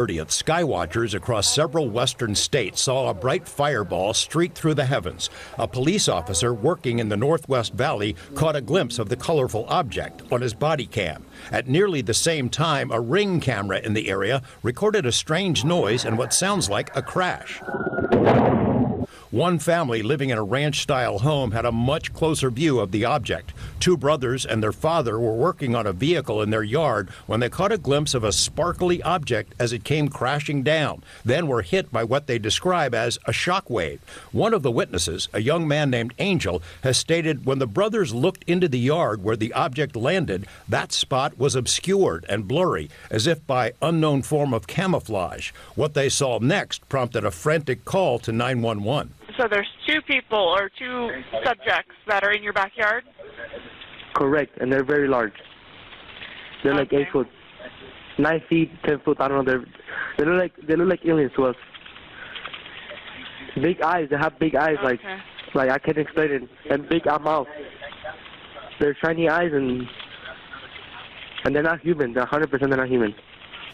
30th, skywatchers across several western states saw a bright fireball streak through the heavens. A police officer working in the Northwest Valley caught a glimpse of the colorful object on his body cam. At nearly the same time, a Ring camera in the area recorded a strange noise and what sounds like a crash. One family living in a ranch-style home had a much closer view of the object. Two brothers and their father were working on a vehicle in their yard when they caught a glimpse of a sparkly object as it came crashing down, then were hit by what they describe as a shock wave. One of the witnesses, a young man named Angel, has stated when the brothers looked into the yard where the object landed, that spot was obscured and blurry, as if by unknown form of camouflage. What they saw next prompted a frantic call to 911. So there's two people or two subjects that are in your backyard? Correct, and they're very large. They're like 8 foot, 9 feet, 10 foot. I don't know. They look like aliens to us. Big eyes. They have big eyes, like I can't explain it. And big mouth. They're shiny eyes, and they're not human. They're 100% they're not human.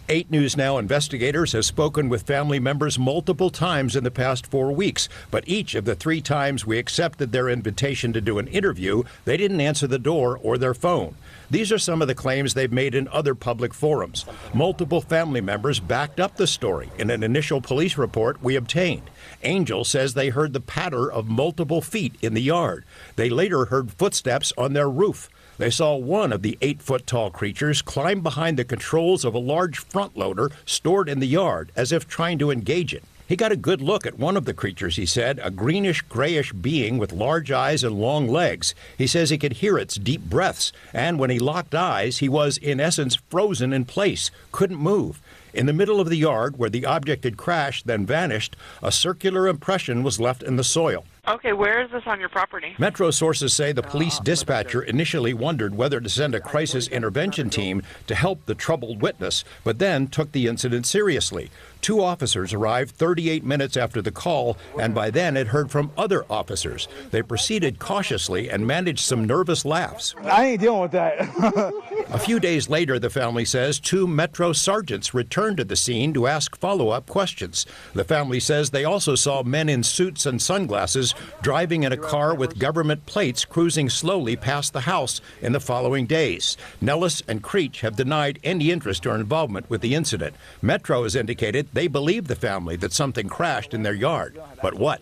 8 News Now investigators have spoken with family members multiple times in the past 4 weeks, but each of the 3 times we accepted their invitation to do an interview, they didn't answer the door or their phone. These are some of the claims they've made in other public forums. Multiple family members backed up the story in an initial police report we obtained. Angel says they heard the patter of multiple feet in the yard. They later heard footsteps on their roof. They saw one of the 8-foot-tall creatures climb behind the controls of a large front loader stored in the yard as if trying to engage it. He got a good look at one of the creatures, he said, a greenish-grayish being with large eyes and long legs. He says he could hear its deep breaths, and when he locked eyes, he was, in essence, frozen in place, couldn't move. In the middle of the yard, where the object had crashed, then vanished, a circular impression was left in the soil. Okay, where is this on your property? Metro sources say the police dispatcher initially wondered whether to send a crisis intervention team to help the troubled witness, but then took the incident seriously. 2 officers arrived 38 minutes after the call, and by then had heard from other officers. They proceeded cautiously and managed some nervous laughs. I ain't dealing with that. A few days later, the family says 2 Metro sergeants returned to the scene to ask follow-up questions. The family says they also saw men in suits and sunglasses driving in a car with government plates cruising slowly past the house in the following days. Nellis and Creech have denied any interest or involvement with the incident. Metro has indicated they believe the family that something crashed in their yard. But what?